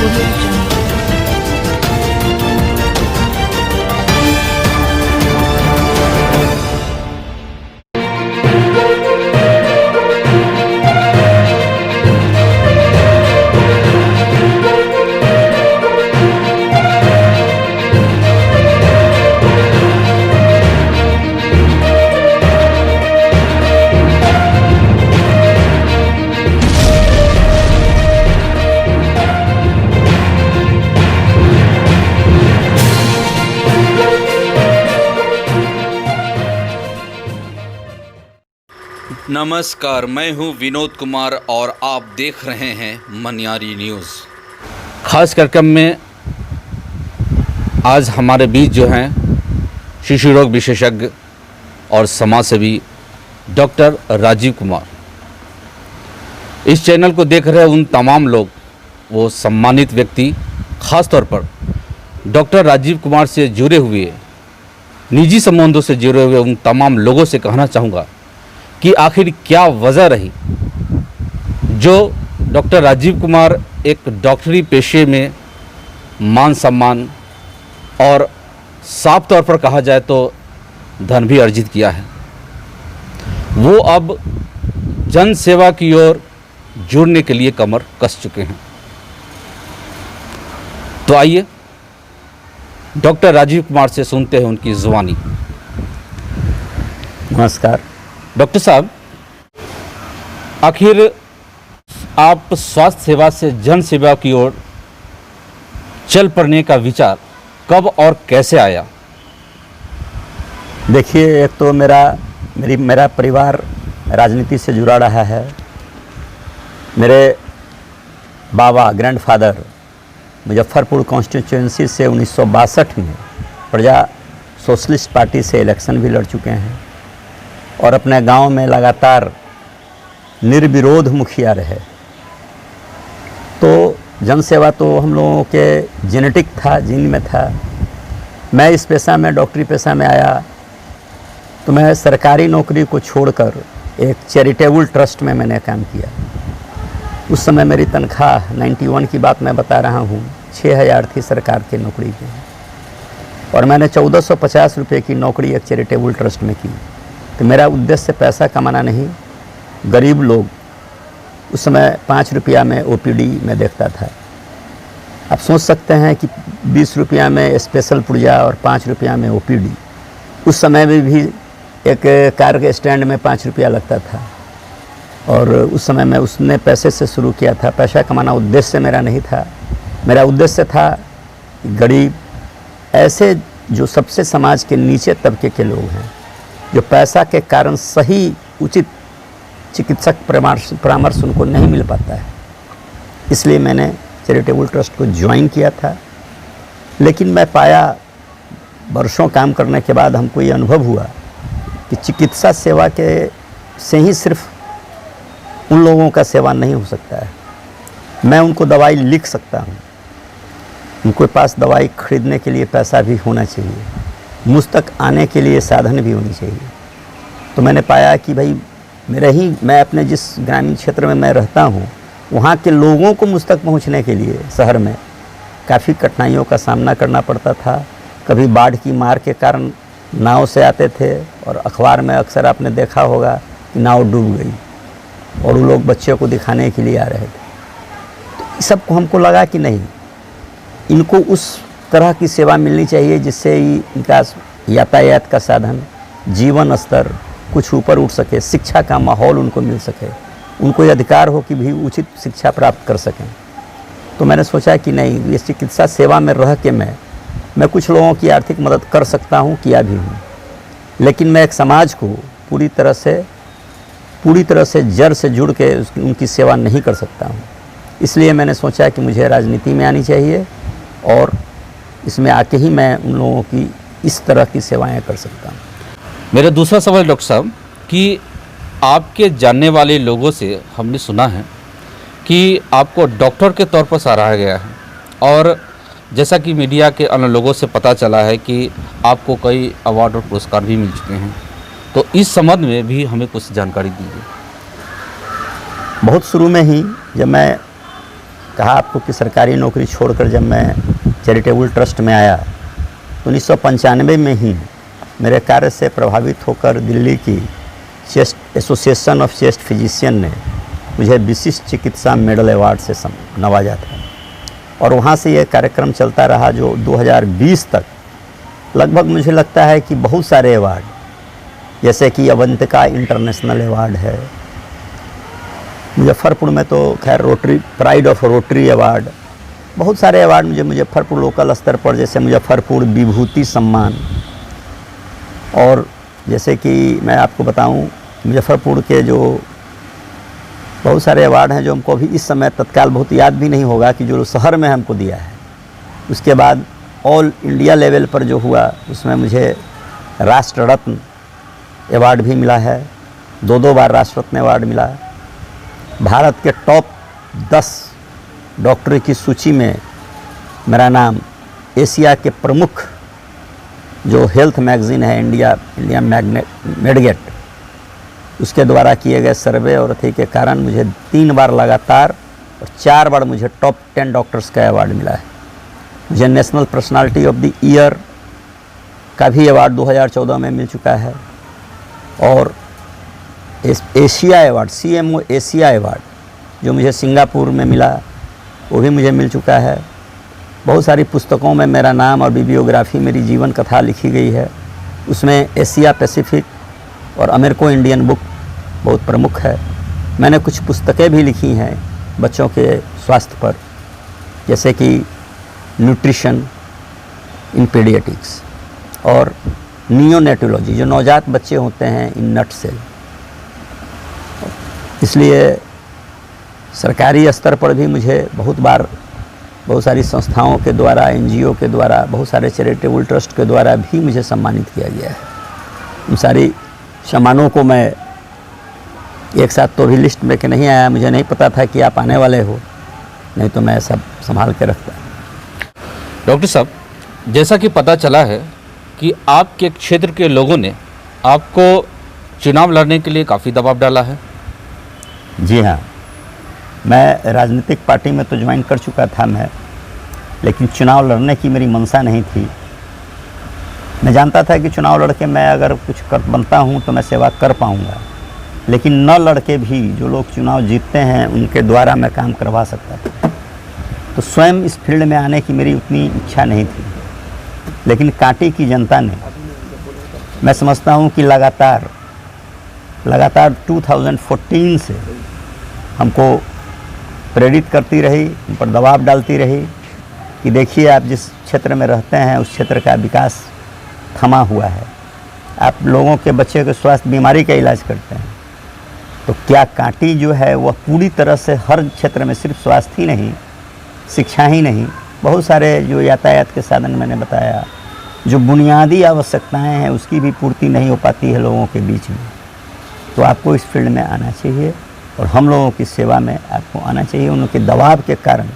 Audio Jungle. नमस्कार, मैं हूं विनोद कुमार और आप देख रहे हैं मनियारी न्यूज़। खास कार्यक्रम में आज हमारे बीच जो हैं शिशु रोग विशेषज्ञ और समाजसेवी डॉक्टर राजीव कुमार। इस चैनल को देख रहे उन तमाम लोग, वो सम्मानित व्यक्ति, ख़ास तौर पर डॉक्टर राजीव कुमार से जुड़े हुए, निजी संबंधों से जुड़े हुए उन तमाम लोगों से कहना चाहूँगा कि आखिर क्या वजह रही जो डॉक्टर राजीव कुमार एक डॉक्टरी पेशे में मान सम्मान और साफ तौर पर कहा जाए तो धन भी अर्जित किया है, वो अब जन सेवा की ओर जुड़ने के लिए कमर कस चुके हैं। तो आइए डॉक्टर राजीव कुमार से सुनते हैं उनकी जुबानी। नमस्कार डॉक्टर साहब, आखिर आप स्वास्थ्य सेवा से जन सेवा की ओर चल पड़ने का विचार कब और कैसे आया? देखिए, एक तो मेरा परिवार राजनीति से जुड़ा रहा है। मेरे बाबा ग्रैंडफादर मुजफ्फरपुर कॉन्स्टिट्यूएंसी से 1962 में प्रजा सोशलिस्ट पार्टी से इलेक्शन भी लड़ चुके हैं और अपने गांव में लगातार निर्विरोध मुखिया रहे। तो जनसेवा तो हम लोगों के जेनेटिक था, जीन में था। मैं इस पेशा में, डॉक्टरी पेशा में आया तो मैं सरकारी नौकरी को छोड़कर एक चैरिटेबल ट्रस्ट में मैंने काम किया। उस समय मेरी तनख्वाह 91 की बात मैं बता रहा हूँ, 6000 थी सरकार की नौकरी की, और मैंने 1450 रुपये की नौकरी एक चैरिटेबल ट्रस्ट में की। तो मेरा उद्देश्य पैसा कमाना नहीं, गरीब लोग, उस समय 5 रुपया में ओपीडी में देखता था। आप सोच सकते हैं कि 20 रुपया में स्पेशल पुर्जा और 5 रुपया में ओपीडी। उस समय में भी एक कार के स्टैंड में 5 रुपया लगता था, और उस समय में उसने पैसे से शुरू किया था। पैसा कमाना उद्देश्य मेरा नहीं था। मेरा उद्देश्य था गरीब, ऐसे जो सबसे समाज के नीचे तबके के लोग हैं, जो पैसा के कारण सही उचित चिकित्सक परामर्श उनको नहीं मिल पाता है, इसलिए मैंने चैरिटेबल ट्रस्ट को ज्वाइन किया था। लेकिन मैं पाया, वर्षों काम करने के बाद हमको ये अनुभव हुआ कि चिकित्सा सेवा के से ही सिर्फ उन लोगों का सेवा नहीं हो सकता है। मैं उनको दवाई लिख सकता हूँ, उनके पास दवाई खरीदने के लिए पैसा भी होना चाहिए, मुझ तक आने के लिए साधन भी होनी चाहिए। तो मैंने पाया कि भाई मैं अपने जिस ग्रामीण क्षेत्र में मैं रहता हूँ, वहाँ के लोगों को मुझ तक पहुँचने के लिए शहर में काफ़ी कठिनाइयों का सामना करना पड़ता था। कभी बाढ़ की मार के कारण नाव से आते थे, और अखबार में अक्सर आपने देखा होगा कि नाव डूब गई और वो लोग बच्चे को दिखाने के लिए आ रहे थे। तो इस सब को हमको लगा कि नहीं, इनको उस तरह की सेवा मिलनी चाहिए जिससे इनका यातायात का साधन, जीवन स्तर कुछ ऊपर उठ सके, शिक्षा का माहौल उनको मिल सके, उनको ये अधिकार हो कि भी उचित शिक्षा प्राप्त कर सकें। तो मैंने सोचा कि नहीं, ये चिकित्सा सेवा में रह के मैं कुछ लोगों की आर्थिक मदद कर सकता हूँ, किया भी हूँ। लेकिन मैं एक समाज को पूरी तरह से जड़ से जुड़ के उनकी सेवा नहीं कर सकता हूँ। इसलिए मैंने सोचा कि मुझे राजनीति में आनी चाहिए और इसमें आके ही मैं उन लोगों की इस तरह की सेवाएं कर सकता हूँ। मेरा दूसरा सवाल डॉक्टर साहब कि आपके जानने वाले लोगों से हमने सुना है कि आपको डॉक्टर के तौर पर सराहा गया है, और जैसा कि मीडिया के अन्य लोगों से पता चला है कि आपको कई अवार्ड और पुरस्कार भी मिल चुके हैं। तो इस संबंध में भी हमें कुछ जानकारी दीजिए। बहुत शुरू में ही जब मैं कहा आपको कि सरकारी नौकरी छोड़कर जब मैं चैरिटेबल ट्रस्ट में आया तो 1995 में ही मेरे कार्य से प्रभावित होकर दिल्ली की chest association of chest physician ने मुझे विशिष्ट चिकित्सा मेडल अवार्ड से नवाजा था और वहाँ से ये कार्यक्रम चलता रहा जो 2020 तक लगभग मुझे लगता है कि बहुत सारे अवार्ड, जैसे कि अवंतिका इंटरनेशनल अवार्ड है, मुजफ्फरपुर में तो खैर rotary pride of rotary award, बहुत सारे अवार्ड मुझे मुजफ्फरपुर लोकल स्तर पर, जैसे मुजफ्फरपुर विभूति सम्मान, और जैसे कि मैं आपको बताऊं मुजफ्फरपुर के जो बहुत सारे अवार्ड हैं जो हमको अभी इस समय तत्काल बहुत याद भी नहीं होगा कि जो शहर में हमको दिया है। उसके बाद ऑल इंडिया लेवल पर जो हुआ उसमें मुझे राष्ट्र रत्न अवार्ड भी मिला है, 2 बार राष्ट्र रत्न अवार्ड मिला। भारत के टॉप 10 डॉक्टरों की सूची में मेरा नाम एशिया के प्रमुख जो हेल्थ मैगज़ीन है इंडिया मेडगेट, उसके द्वारा किए गए सर्वे और अथी के कारण मुझे 3 बार लगातार और 4 बार मुझे टॉप 10 डॉक्टर्स का अवार्ड मिला है। मुझे national personality of the year का भी अवार्ड 2014 में मिल चुका है और Asia award CMO Asia award जो मुझे सिंगापुर में मिला वो भी मुझे मिल चुका है। बहुत सारी पुस्तकों में मेरा नाम और बिब्लियोग्राफी मेरी जीवन कथा लिखी गई है, उसमें एशिया पैसिफिक और अमेरिको इंडियन बुक बहुत प्रमुख है। मैंने कुछ पुस्तकें भी लिखी हैं बच्चों के स्वास्थ्य पर, जैसे कि न्यूट्रिशन इन पीडियाट्रिक्स और नियोनेटोलॉजी जो नवजात बच्चे होते हैं इन नट सेल। इसलिए सरकारी स्तर पर भी मुझे बहुत बार बहुत सारी संस्थाओं के द्वारा, NGO के द्वारा, बहुत सारे चैरिटेबल ट्रस्ट के द्वारा भी मुझे सम्मानित किया गया है। उन सारी सम्मानों को मैं एक साथ तो भी लिस्ट में के नहीं आया, मुझे नहीं पता था कि आप आने वाले हो, नहीं तो मैं सब संभाल के रखता। डॉक्टर साहब, जैसा कि पता चला है कि आपके क्षेत्र के लोगों ने आपको चुनाव लड़ने के लिए काफ़ी दबाव डाला है। जी हाँ, मैं राजनीतिक पार्टी में तो ज्वाइन कर चुका था मैं, लेकिन चुनाव लड़ने की मेरी मंशा नहीं थी। मैं जानता था कि चुनाव लड़के मैं अगर कुछ कर बनता हूँ तो मैं सेवा कर पाऊँगा, लेकिन न लड़के भी जो लोग चुनाव जीतते हैं उनके द्वारा मैं काम करवा सकता था। तो स्वयं इस फील्ड में आने की मेरी उतनी इच्छा नहीं थी, लेकिन कांटी की जनता ने, मैं समझता हूँ कि लगातार 2014 से हमको प्रेरित करती रही, उन पर दबाव डालती रही कि देखिए आप जिस क्षेत्र में रहते हैं उस क्षेत्र का विकास थमा हुआ है, आप लोगों के बच्चे के स्वास्थ्य बीमारी का इलाज करते हैं, तो क्या कांटी जो है वह पूरी तरह से हर क्षेत्र में, सिर्फ स्वास्थ्य ही नहीं, शिक्षा ही नहीं, बहुत सारे जो यातायात के साधन मैंने बताया, जो बुनियादी आवश्यकताएं हैं उसकी भी पूर्ति नहीं हो पाती है लोगों के बीच में। तो आपको इस फील्ड में आना चाहिए और हम लोगों की सेवा में आपको आना चाहिए। उनके दबाव के कारण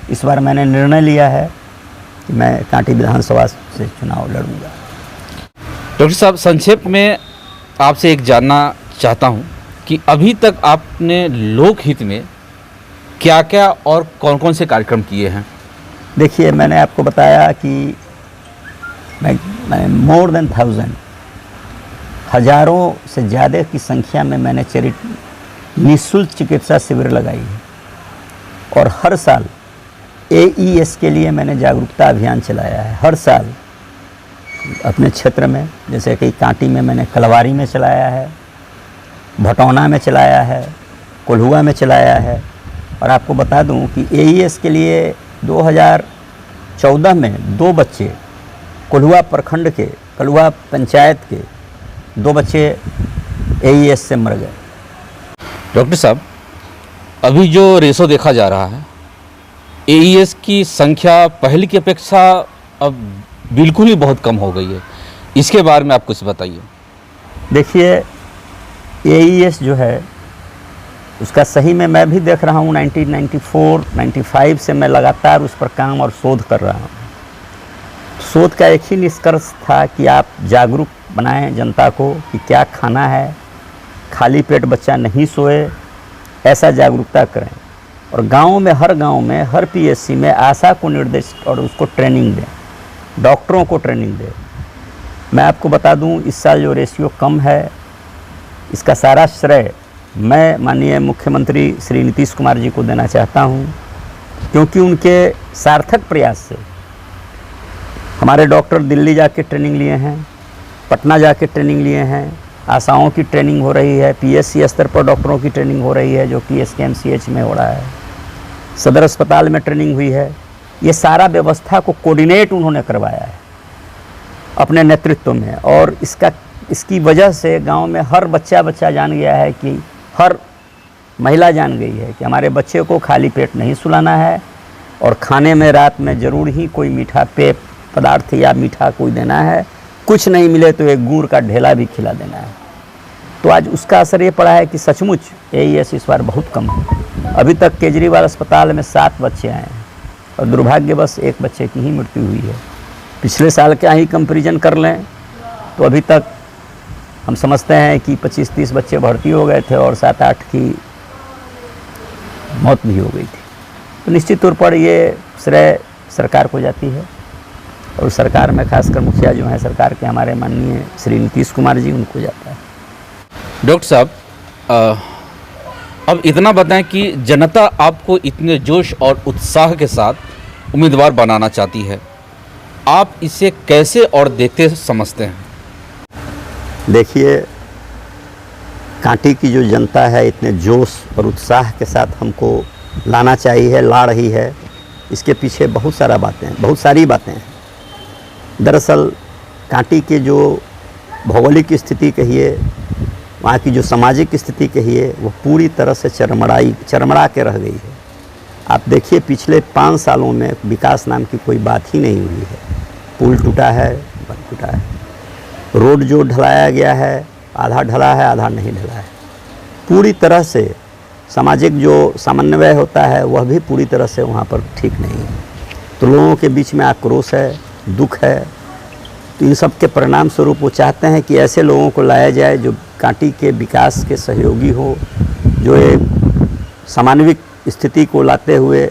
इस बार मैंने निर्णय लिया है कि मैं कांटी विधानसभा से चुनाव लड़ूंगा। डॉक्टर साहब, संक्षेप में आपसे एक जानना चाहता हूं कि अभी तक आपने लोकहित में क्या क्या और कौन कौन से कार्यक्रम किए हैं? देखिए, मैंने आपको बताया कि मैं मोर देन 1000 हज़ारों से ज़्यादा की संख्या में मैंने निःशुल्क चिकित्सा शिविर लगाई है और हर साल AES के लिए मैंने जागरूकता अभियान चलाया है। हर साल अपने क्षेत्र में, जैसे कि कांटी में मैंने कलवारी में चलाया है, भटौना में चलाया है, कोल्हुआ में चलाया है। और आपको बता दूं कि AES के लिए 2014 में 2 बच्चे कोल्हुआ प्रखंड के, कोल्हुआ पंचायत के 2 बच्चे AES से मर गए। डॉक्टर साहब, अभी जो रेशो देखा जा रहा है, AES की संख्या पहले की अपेक्षा अब बिल्कुल ही बहुत कम हो गई है, इसके बारे में आप कुछ बताइए। देखिए, AES जो है उसका सही में मैं भी देख रहा हूँ 1994-95 से मैं लगातार उस पर काम और शोध कर रहा हूँ। शोध का एक ही निष्कर्ष था कि आप जागरूक बनाएं जनता को कि क्या खाना है, खाली पेट बच्चा नहीं सोए, ऐसा जागरूकता करें। और गांव में हर पीएससी में आशा को निर्देश और उसको ट्रेनिंग दें, डॉक्टरों को ट्रेनिंग दें। मैं आपको बता दूं, इस साल जो रेशियो कम है, इसका सारा श्रेय मैं माननीय मुख्यमंत्री श्री नीतीश कुमार जी को देना चाहता हूं, क्योंकि उनके सार्थक प्रयास से हमारे डॉक्टर दिल्ली जाके ट्रेनिंग लिए हैं, पटना जाके ट्रेनिंग लिए हैं, आशाओं की ट्रेनिंग हो रही है, पीएससी स्तर पर डॉक्टरों की ट्रेनिंग हो रही है जो कि एसकेएमसीएच में हो रहा है, सदर अस्पताल में ट्रेनिंग हुई है। ये सारा व्यवस्था को कोऑर्डिनेट उन्होंने करवाया है अपने नेतृत्व में, और इसकी वजह से गांव में हर बच्चा जान गया है कि हर महिला जान गई है कि हमारे बच्चे को खाली पेट नहीं सुलाना है, और खाने में रात में ज़रूर ही कोई मीठा पेय पदार्थ या मीठा कोई देना है, कुछ नहीं मिले तो एक गुड़ का ढेला भी खिला देना है। तो आज उसका असर ये पड़ा है कि सचमुच AES इस बार बहुत कम है। अभी तक केजरीवाल अस्पताल में 7 बच्चे आए हैं और दुर्भाग्यवश 1 बच्चे की ही मृत्यु हुई है। पिछले साल का ही कंपैरिजन कर लें तो अभी तक हम समझते हैं कि 25-30 बच्चे भर्ती हो गए थे और 7-8 की मौत भी हो गई थी। तो निश्चित तौर पर ये श्रेय सरकार को जाती है, और सरकार में खासकर मुखिया जो हैं सरकार के हमारे माननीय श्री नीतीश कुमार जी, उनको जाता है। डॉक्टर साहब, अब इतना बताएं कि जनता आपको इतने जोश और उत्साह के साथ उम्मीदवार बनाना चाहती है, आप इसे कैसे और देखते समझते हैं? देखिए, कांटी की जो जनता है इतने जोश और उत्साह के साथ हमको लाना चाहिए, ला रही है, इसके पीछे बहुत सारी बातें हैं। दरअसल कांटी के जो भौगोलिक स्थिति कहिए, वहाँ की जो सामाजिक स्थिति कहिए, वो पूरी तरह से चरमरा के रह गई है। आप देखिए, पिछले 5 सालों में विकास नाम की कोई बात ही नहीं हुई है। पुल टूटा है, बंद टूटा है, रोड जो ढलाया गया है आधा ढला है, आधा नहीं ढला है। पूरी तरह से सामाजिक जो समन्वय होता है वह भी पूरी तरह से वहाँ पर ठीक नहीं है। तो लोगों के बीच में आक्रोश है, दुख है। तो इन सब के परिणाम स्वरूप वो चाहते हैं कि ऐसे लोगों को लाया जाए जो कांटी के विकास के सहयोगी हो, जो एक सामान्विक स्थिति को लाते हुए,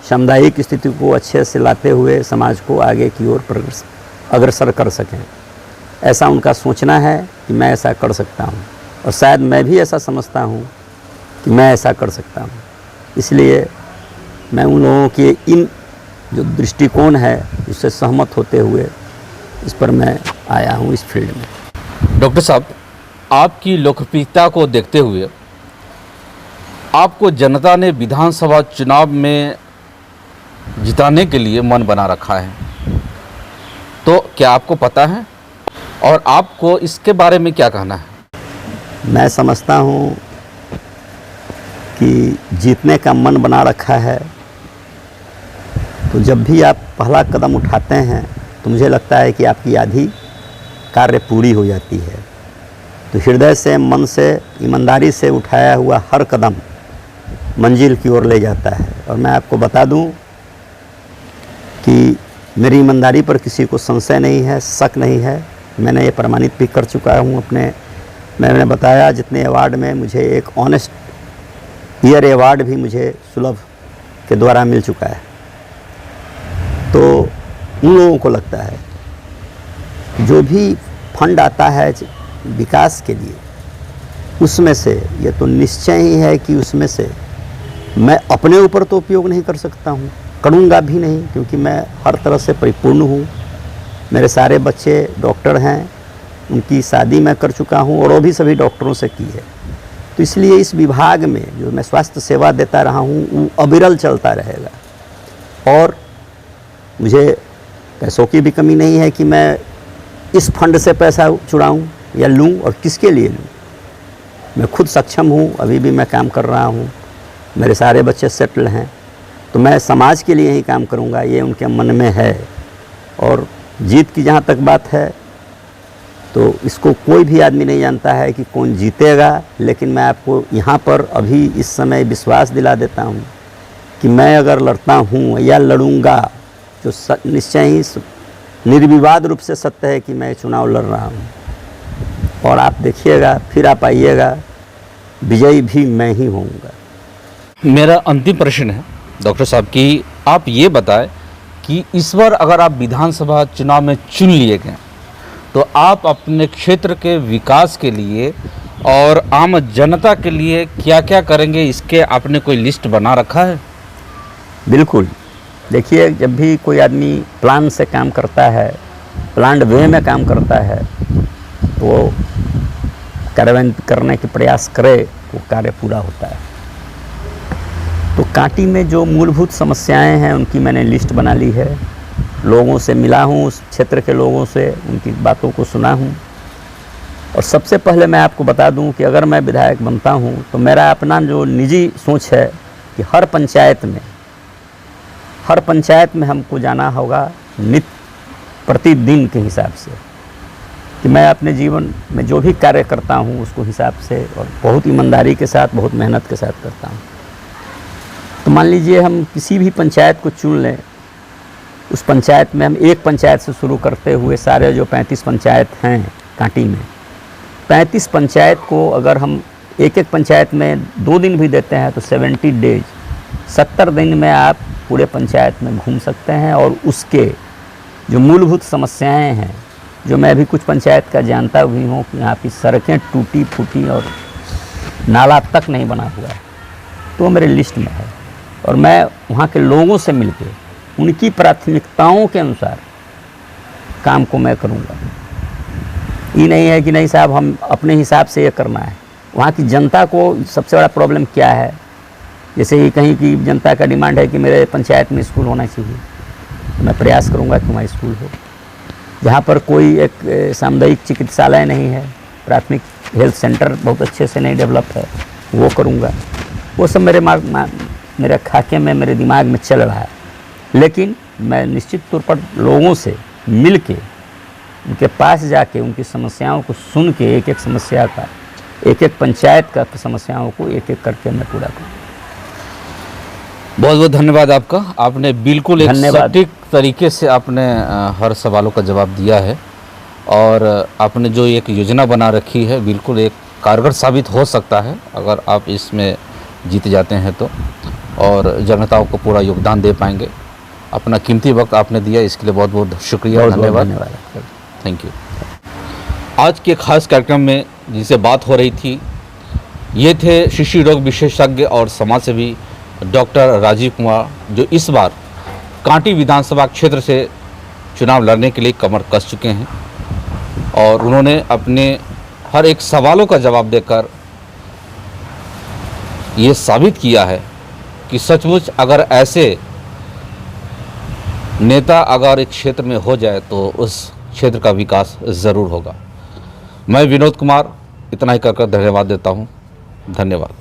सामुदायिक स्थिति को अच्छे से लाते हुए समाज को आगे की ओर अग्रसर कर सकें। ऐसा उनका सोचना है कि मैं ऐसा कर सकता हूँ, और शायद मैं भी ऐसा समझता हूँ कि मैं ऐसा कर सकता हूँ। इसलिए मैं उन लोगों के इन जो दृष्टिकोण है उससे सहमत होते हुए इस पर मैं आया हूँ इस फील्ड में। डॉक्टर साहब, आपकी लोकप्रियता को देखते हुए आपको जनता ने विधानसभा चुनाव में जिताने के लिए मन बना रखा है, तो क्या आपको पता है और आपको इसके बारे में क्या कहना है? मैं समझता हूँ कि जीतने का मन बना रखा है, तो जब भी आप पहला कदम उठाते हैं तो मुझे लगता है कि आपकी आधी कार्य पूरी हो जाती है। तो हृदय से, मन से, ईमानदारी से उठाया हुआ हर कदम मंजिल की ओर ले जाता है। और मैं आपको बता दूं कि मेरी ईमानदारी पर किसी को संशय नहीं है, शक नहीं है। मैंने ये प्रमाणित भी कर चुका हूँ। मैंने बताया जितने अवार्ड में मुझे एक ऑनेस्ट ईयर अवार्ड भी मुझे सुलभ के द्वारा मिल चुका है। तो उन लोगों को लगता है जो भी फंड आता है विकास के लिए, उसमें से ये तो निश्चय ही है कि उसमें से मैं अपने ऊपर तो उपयोग नहीं कर सकता हूँ, करूँगा भी नहीं, क्योंकि मैं हर तरह से परिपूर्ण हूँ। मेरे सारे बच्चे डॉक्टर हैं, उनकी शादी मैं कर चुका हूँ और वो भी सभी डॉक्टरों से की है। तो इसलिए इस विभाग में जो मैं स्वास्थ्य सेवा देता रहा हूँ वो अविरल चलता रहेगा। और मुझे पैसों की भी कमी नहीं है कि मैं इस फंड से पैसा चुराऊँ या लूँ, और किसके लिए लूँ। मैं खुद सक्षम हूँ, अभी भी मैं काम कर रहा हूँ, मेरे सारे बच्चे सेटल हैं, तो मैं समाज के लिए ही काम करूँगा, ये उनके मन में है। और जीत की जहाँ तक बात है तो इसको कोई भी आदमी नहीं जानता है कि कौन जीतेगा, लेकिन मैं आपको यहाँ पर अभी इस समय विश्वास दिला देता हूँ कि मैं अगर लड़ता हूँ या लड़ूंगा, जो निश्चय ही निर्विवाद रूप से सत्य है कि मैं चुनाव लड़ रहा हूँ। और आप देखिएगा, फिर आप आइएगा, विजयी भी मैं ही होऊंगा। मेरा अंतिम प्रश्न है डॉक्टर साहब कि आप ये बताएं कि इस बार अगर आप विधानसभा चुनाव में चुन लिए गए तो आप अपने क्षेत्र के विकास के लिए और आम जनता के लिए क्या क्या करेंगे, इसके आपने कोई लिस्ट बना रखा है? बिल्कुल। देखिए, जब भी कोई आदमी प्लान से काम करता है, प्लान्ड वे में काम करता है, तो वो कार्यान्वयन करने के प्रयास करे वो कार्य पूरा होता है। तो कांटी में जो मूलभूत समस्याएं हैं उनकी मैंने लिस्ट बना ली है। लोगों से मिला हूँ, उस क्षेत्र के लोगों से उनकी बातों को सुना हूँ। और सबसे पहले मैं आपको बता दूं कि अगर मैं विधायक बनता हूं तो मेरा अपना जो निजी सोच है कि हर पंचायत में हमको जाना होगा नित्य प्रतिदिन के हिसाब से, कि मैं अपने जीवन में जो भी कार्य करता हूं उसको हिसाब से और बहुत ईमानदारी के साथ, बहुत मेहनत के साथ करता हूं। तो मान लीजिए हम किसी भी पंचायत को चुन लें, उस पंचायत में हम एक पंचायत से शुरू करते हुए सारे जो 35 पंचायत हैं कांटी में, 35 पंचायत को अगर हम एक एक पंचायत में 2 दिन भी देते हैं तो 70 डेज, 70 दिन में आप पूरे पंचायत में घूम सकते हैं। और उसके जो मूलभूत समस्याएं हैं, जो मैं अभी कुछ पंचायत का जानता भी हूँ कि यहाँ की सड़कें टूटी फूटी और नाला तक नहीं बना हुआ है, तो मेरे लिस्ट में है। और मैं वहाँ के लोगों से मिलके उनकी प्राथमिकताओं के अनुसार काम को मैं करूँगा। ये नहीं है कि नहीं साहब हम अपने हिसाब से ये करना है। वहाँ की जनता को सबसे बड़ा प्रॉब्लम क्या है, जैसे कि कहीं की जनता का डिमांड है कि मेरे पंचायत में स्कूल होना चाहिए, तो मैं प्रयास करूँगा कि वहाँ स्कूल हो। जहाँ पर कोई एक सामुदायिक चिकित्सालय नहीं है, प्राथमिक हेल्थ सेंटर बहुत अच्छे से नहीं डेवलप है, वो करूँगा। वो सब मेरे खाके में, मेरे दिमाग में चल रहा है। लेकिन मैं निश्चित तौर पर लोगों से मिल के, उनके पास जाके उनकी समस्याओं को सुन के, एक एक समस्या का, एक एक पंचायत का समस्याओं को एक एक करके मैं पूरा करूँ। बहुत बहुत धन्यवाद आपका। आपने बिल्कुल एक सटीक तरीके से आपने हर सवालों का जवाब दिया है और आपने जो एक योजना बना रखी है बिल्कुल एक कारगर साबित हो सकता है अगर आप इसमें जीत जाते हैं तो, और जनताओं को पूरा योगदान दे पाएंगे। अपना कीमती वक्त आपने दिया, इसके लिए बहुत बहुत शुक्रिया, धन्यवाद। Thank you. आज के खास कार्यक्रम में जिनसे बात हो रही थी, ये थे शिशु रोग विशेषज्ञ और समाजसेवी डॉक्टर राजीव कुमार, जो इस बार कांटी विधानसभा क्षेत्र से चुनाव लड़ने के लिए कमर कस चुके हैं और उन्होंने अपने हर एक सवालों का जवाब देकर ये साबित किया है कि सचमुच अगर ऐसे नेता अगर एक क्षेत्र में हो जाए तो उस क्षेत्र का विकास ज़रूर होगा। मैं विनोद कुमार इतना ही कहकर धन्यवाद देता हूँ। धन्यवाद।